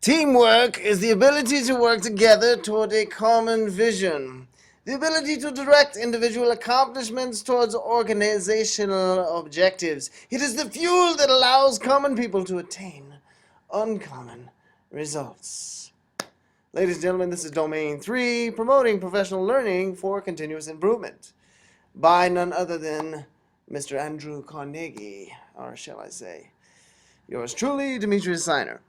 Teamwork is the ability to work together toward a common vision. The ability to direct individual accomplishments towards organizational objectives. It is the fuel that allows common people to attain uncommon results. Ladies and gentlemen, this is Domain 3, promoting professional learning for continuous improvement, by none other than Mr. Andrew Carnegie, or shall I say, yours truly, Demetrius Sinor.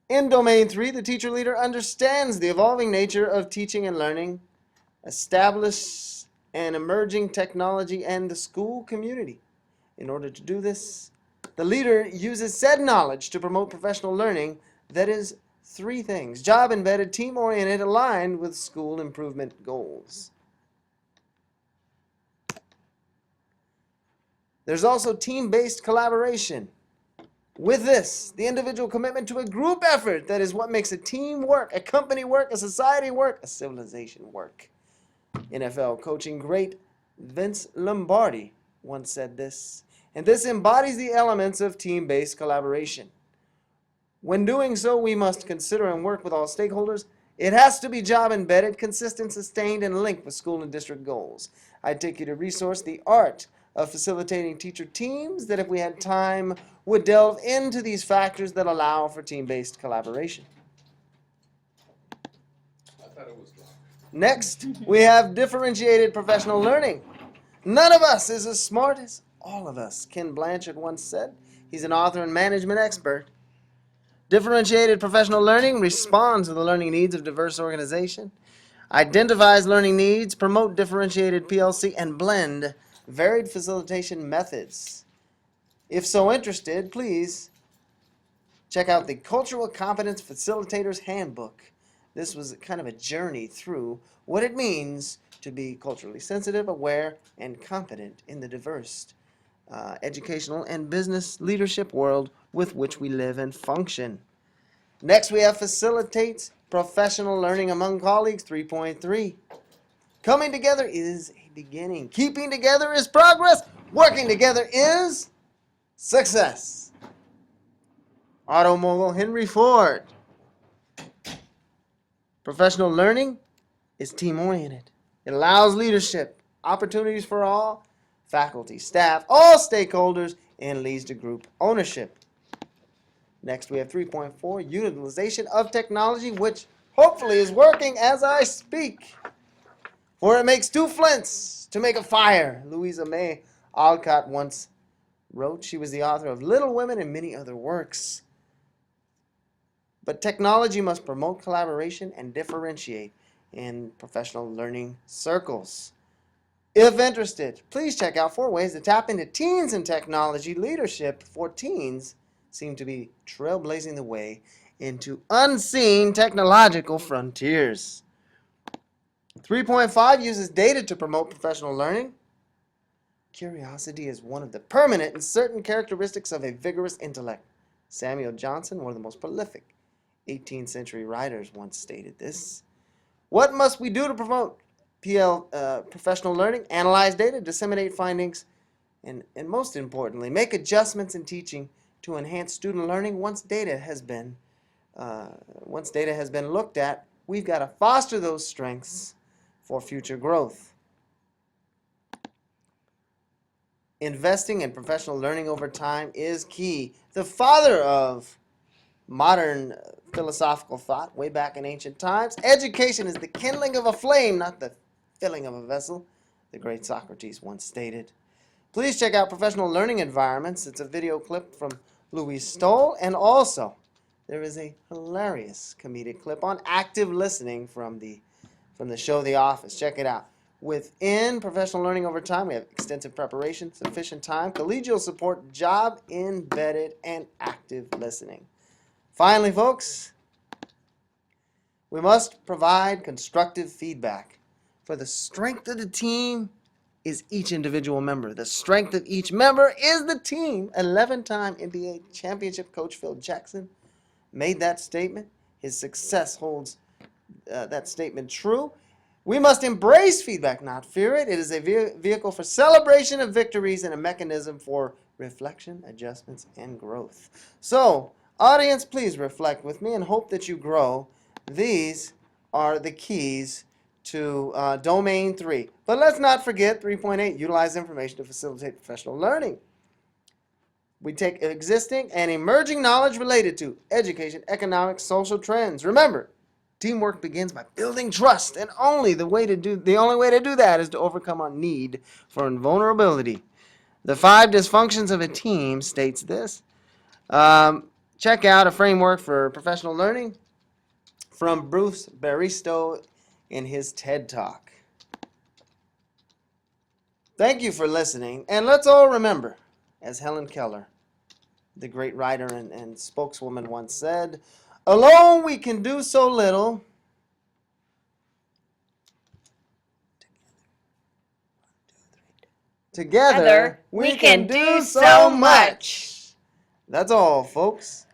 In Domain 3, the teacher leader understands the evolving nature of teaching and learning, establish an emerging technology, and the school community. In order to do this, the leader uses said knowledge to promote professional learning that is three things: job-embedded, team-oriented, aligned with school improvement goals. There's also team-based collaboration. With this, the individual commitment to a group effort that is what makes a team work, a company work, a society work, a civilization work. NFL coaching great Vince Lombardi once said this, and this embodies the elements of team-based collaboration. When doing so, we must consider and work with all stakeholders. It has to be job-embedded, consistent, sustained, and linked with school and district goals. I'd take you to resource The Art of Facilitating Teacher Teams that, if we had time, would delve into these factors that allow for team-based collaboration. I thought it was dry. Next, we have differentiated professional learning. None of us is as smart as all of us, Ken Blanchard once said. He's an author and management expert. Differentiated professional learning responds to the learning needs of diverse organization, identifies learning needs, promote differentiated PLC, and blend varied facilitation methods. If so interested, please check out the Cultural Competence Facilitator's Handbook. This was kind of a journey through what it means to be culturally sensitive, aware, and competent in the diverse educational and business leadership world with which we live and function. Next, we have facilitates professional learning among colleagues 3.3. Coming together is a beginning. Keeping together is progress. Working together is success. Auto mogul Henry Ford. Professional learning is team-oriented. It allows leadership, opportunities for all, faculty, staff, all stakeholders, and leads to group ownership. Next, we have 3.4, utilization of technology, which hopefully is working as I speak. For it makes two flints to make a fire, Louisa May Alcott once wrote. She was the author of Little Women and many other works. But technology must promote collaboration and differentiate in professional learning circles. If interested, please check out 4 ways to tap into teens and technology. Leadership for teens seem to be trailblazing the way into unseen technological frontiers. 3.5 uses data to promote professional learning. Curiosity is one of the permanent and certain characteristics of a vigorous intellect. Samuel Johnson, one of the most prolific 18th century writers, once stated this. What must we do to promote professional learning? Analyze data, disseminate findings, and most importantly, make adjustments in teaching to enhance student learning. Once data has been looked at, we've got to foster those strengths for future growth. Investing in professional learning over time is key. The father of modern philosophical thought, way back in ancient times, education is the kindling of a flame, not the filling of a vessel, the great Socrates once stated. Please check out Professional Learning Environments. It's a video clip from Louis Stoll, and also there is a hilarious comedic clip on active listening from the show The Office. Check it out. Within professional learning over time, we have extensive preparation, sufficient time, collegial support, job-embedded, and active listening. Finally, folks, we must provide constructive feedback. For the strength of the team is each individual member. The strength of each member is the team. 11-time NBA championship coach Phil Jackson made that statement. His success holds that statement true. We must embrace feedback, not fear it. It is a vehicle for celebration of victories and a mechanism for reflection, adjustments, and growth. So, audience, please reflect with me and hope that you grow. These are the keys to Domain 3. But let's not forget 3.8, utilize information to facilitate professional learning. We take existing and emerging knowledge related to education, economics, social trends. Remember, teamwork begins by building trust, and the only way to do that is to overcome our need for invulnerability. The 5 dysfunctions of a team states this. Check out a framework for professional learning from Bruce Baristo in his TED Talk. Thank you for listening, and let's all remember, as Helen Keller, the great writer and spokeswoman, once said, alone we can do so little. Together we can do so much. That's all, folks.